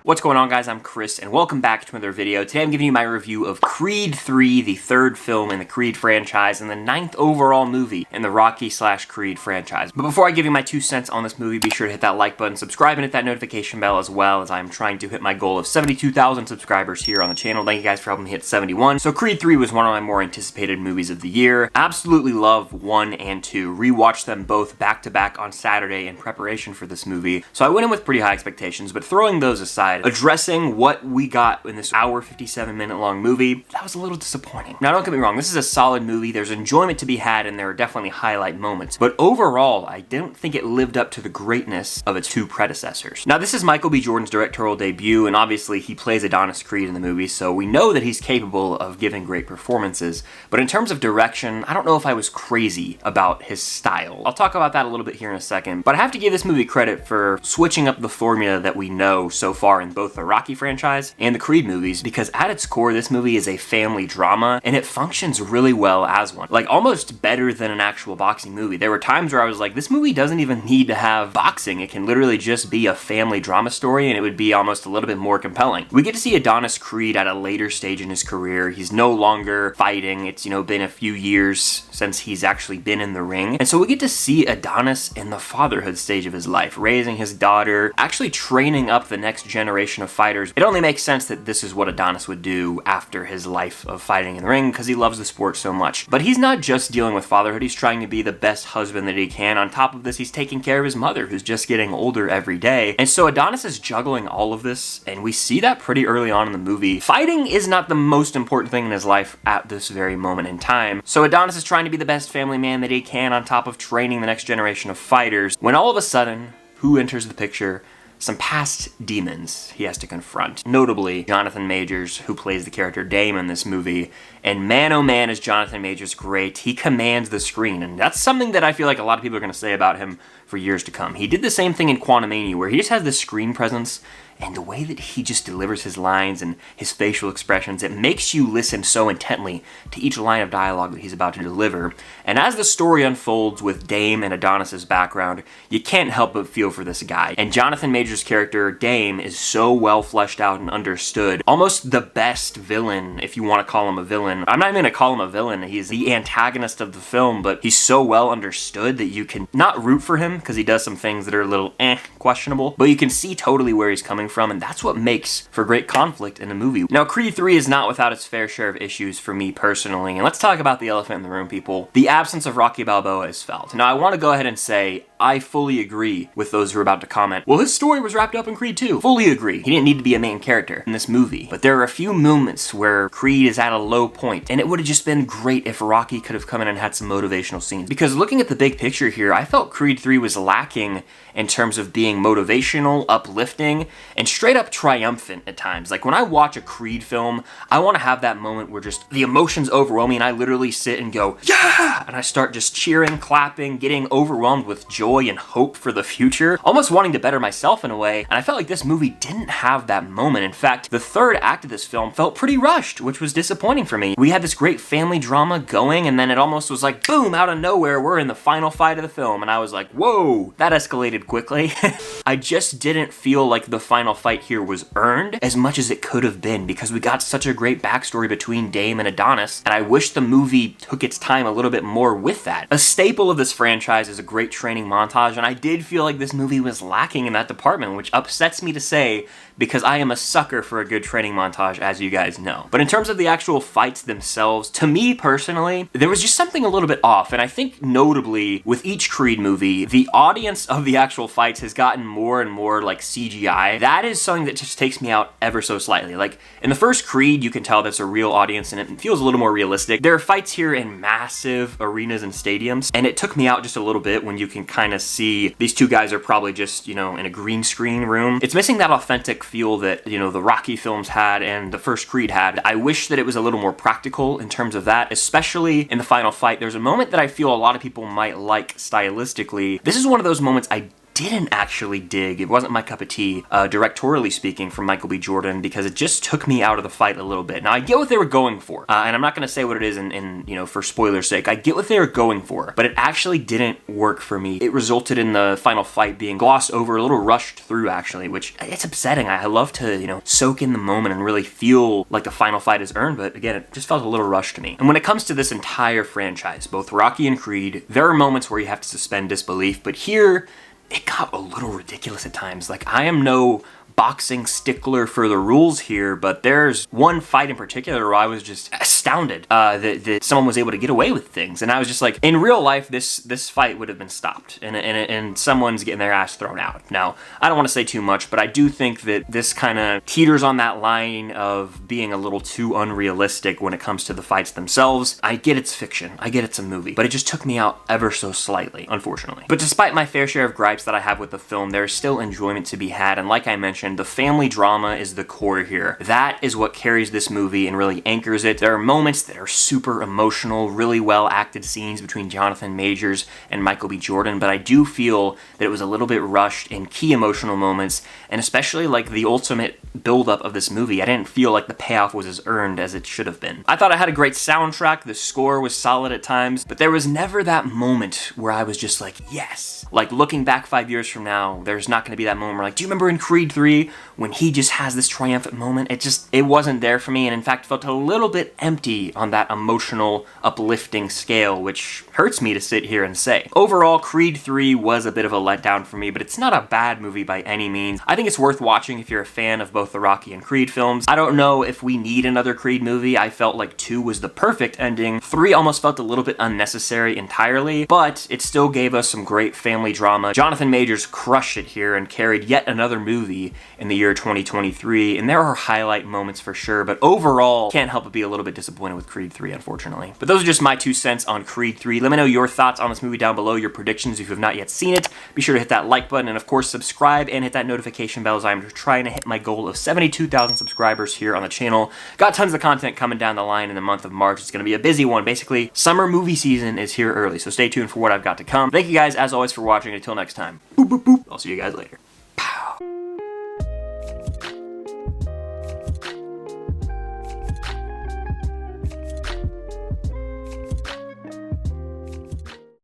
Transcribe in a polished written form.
What's going on, guys? I'm Chris, and welcome back to another video. Today I'm giving you my review of Creed 3, the third film in the Creed franchise, and the 9th overall movie in the Rocky/Creed franchise. But before I give you my 2 cents on this movie, be sure to hit that like button, subscribe, and hit that notification bell as well, as I'm trying to hit my goal of 72,000 subscribers here on the channel. Thank you guys for helping me hit 71. So Creed 3 was one of my more anticipated movies of the year. Absolutely love 1 and 2. Rewatched them both back-to-back on Saturday in preparation for this movie. So I went in with pretty high expectations, but throwing those aside, addressing what we got in this hour 57 minute long movie, that was a little disappointing. Now don't get me wrong, this is a solid movie, there's enjoyment to be had, and there are definitely highlight moments, but overall I don't think it lived up to the greatness of its 2 predecessors. Now this is Michael B. Jordan's directorial debut, and obviously he plays Adonis Creed in the movie, so we know that he's capable of giving great performances, but in terms of direction, I don't know if I was crazy about his style. I'll talk about that a little bit here in a second, but I have to give this movie credit for switching up the formula that we know so far in both the Rocky franchise and the Creed movies, because at its core, this movie is a family drama, and it functions really well as one. Like, almost better than an actual boxing movie. There were times where I was like, this movie doesn't even need to have boxing. It can literally just be a family drama story, and it would be almost a little bit more compelling. We get to see Adonis Creed at a later stage in his career. He's no longer fighting. It's, been a few years since he's actually been in the ring. And so we get to see Adonis in the fatherhood stage of his life, raising his daughter, actually training up the next generation of fighters. It only makes sense that this is what Adonis would do after his life of fighting in the ring, because he loves the sport so much. But he's not just dealing with fatherhood, he's trying to be the best husband that he can. On top of this, he's taking care of his mother, who's just getting older every day. And so Adonis is juggling all of this, and we see that pretty early on in the movie. Fighting is not the most important thing in his life at this very moment in time. So Adonis is trying to be the best family man that he can, on top of training the next generation of fighters, when all of a sudden, who enters the picture? Some past demons he has to confront. Notably, Jonathan Majors, who plays the character Dame in this movie. And man, oh man, is Jonathan Majors great. He commands the screen, and that's something that I feel like a lot of people are going to say about him for years to come. He did the same thing in Quantumania, where he just has this screen presence, and the way that he just delivers his lines and his facial expressions, it makes you listen so intently to each line of dialogue that he's about to deliver. And as the story unfolds with Dame and Adonis's background, you can't help but feel for this guy. And Jonathan Majors' character, Dame, is so well fleshed out and understood. Almost the best villain, if you want to call him a villain. I'm not even going to call him a villain. He's the antagonist of the film, but he's so well understood that you can not root for him, because he does some things that are a little questionable, but you can see totally where he's coming from, and that's what makes for great conflict in a movie. Now, Creed 3 is not without its fair share of issues for me personally, and let's talk about the elephant in the room, people. The absence of Rocky Balboa is felt. Now, I want to go ahead and say, I fully agree with those who are about to comment, well, his story was wrapped up in Creed 2. Fully agree. He didn't need to be a main character in this movie, but there are a few moments where Creed is at a low point, and it would have just been great if Rocky could have come in and had some motivational scenes. Because looking at the big picture here, I felt Creed 3 was lacking in terms of being motivational, uplifting, and straight up triumphant at times. Like, when I watch a Creed film, I want to have that moment where just the emotions overwhelm me, and I literally sit and go, yeah! And I start just cheering, clapping, getting overwhelmed with joy and hope for the future, almost wanting to better myself in a way. And I felt like this movie didn't have that moment. In fact, the third act of this film felt pretty rushed, which was disappointing for me. We had this great family drama going, and then it almost was like, boom, out of nowhere, we're in the final fight of the film. And I was like, whoa, that escalated quickly. I just didn't feel like the final fight here was earned as much as it could have been, because we got such a great backstory between Dame and Adonis, and I wish the movie took its time a little bit more with that. A staple of this franchise is a great training montage, and I did feel like this movie was lacking in that department, which upsets me to say, because I am a sucker for a good training montage, as you guys know. But in terms of the actual fights themselves, to me personally, there was just something a little bit off, and I think notably with each Creed movie, the audience of the actual fights has gotten more and more like CGI. That is something that just takes me out ever so slightly. Like, in the first Creed, you can tell that's a real audience and it feels a little more realistic. There are fights here in massive arenas and stadiums, and it took me out just a little bit when you can kind of see these two guys are probably just, in a green screen room. It's missing that authentic feel that, the Rocky films had and the first Creed had. I wish that it was a little more practical in terms of that, especially in the final fight. There's a moment that I feel a lot of people might like stylistically. This is one of those moments I didn't actually dig. It wasn't my cup of tea, directorially speaking, from Michael B. Jordan, because it just took me out of the fight a little bit. Now, I get what they were going for, and I'm not going to say what it is in, you know, for spoiler's sake. I get what they were going for, but it actually didn't work for me. It resulted in the final fight being glossed over, a little rushed through, actually, which it's upsetting. I love to, you know, soak in the moment and really feel like the final fight is earned, but again, it just felt a little rushed to me. And when it comes to this entire franchise, both Rocky and Creed, there are moments where you have to suspend disbelief, but here, it got a little ridiculous at times. Like, I am no boxing stickler for the rules here, but there's one fight in particular where I was just astounded that someone was able to get away with things, and I was just like, in real life, this fight would have been stopped, and someone's getting their ass thrown out. Now, I don't want to say too much, but I do think that this kind of teeters on that line of being a little too unrealistic when it comes to the fights themselves. I get it's fiction, I get it's a movie, but it just took me out ever so slightly, unfortunately. But despite my fair share of gripes that I have with the film, there's still enjoyment to be had, and like I mentioned, the family drama is the core here. That is what carries this movie and really anchors it. There are moments that are super emotional, really well acted scenes between Jonathan Majors and Michael B. Jordan, but I do feel that it was a little bit rushed in key emotional moments, and especially like the ultimate buildup of this movie. I didn't feel like the payoff was as earned as it should have been. I thought I had a great soundtrack, the score was solid at times, but there was never that moment where I was just like, yes. Like, looking back 5 years from now, there's not going to be that moment where, like, do you remember in Creed 3 when he just has this triumphant moment? It wasn't there for me, and in fact felt a little bit empty on that emotional, uplifting scale, which hurts me to sit here and say. Overall, Creed 3 was a bit of a letdown for me, but it's not a bad movie by any means. I think it's worth watching if you're a fan of both the Rocky and Creed films. I don't know if we need another Creed movie. I felt like 2 was the perfect ending. 3 almost felt a little bit unnecessary entirely, but it still gave us some great family drama. Jonathan Majors crushed it here and carried yet another movie in the year 2023, and there are highlight moments for sure, but overall, can't help but be a little bit disappointed with Creed 3, unfortunately. But those are just my 2 cents on Creed 3. Let me know your thoughts on this movie down below, your predictions if you have not yet seen it. Be sure to hit that like button, and of course, subscribe and hit that notification bell as I'm trying to hit my goal of 72,000 subscribers here on the channel. Got tons of content coming down the line in the month of March. It's going to be a busy one. Basically, summer movie season is here early, so stay tuned for what I've got to come. Thank you guys, as always, for watching. Until next time, boop, boop, boop. I'll see you guys later.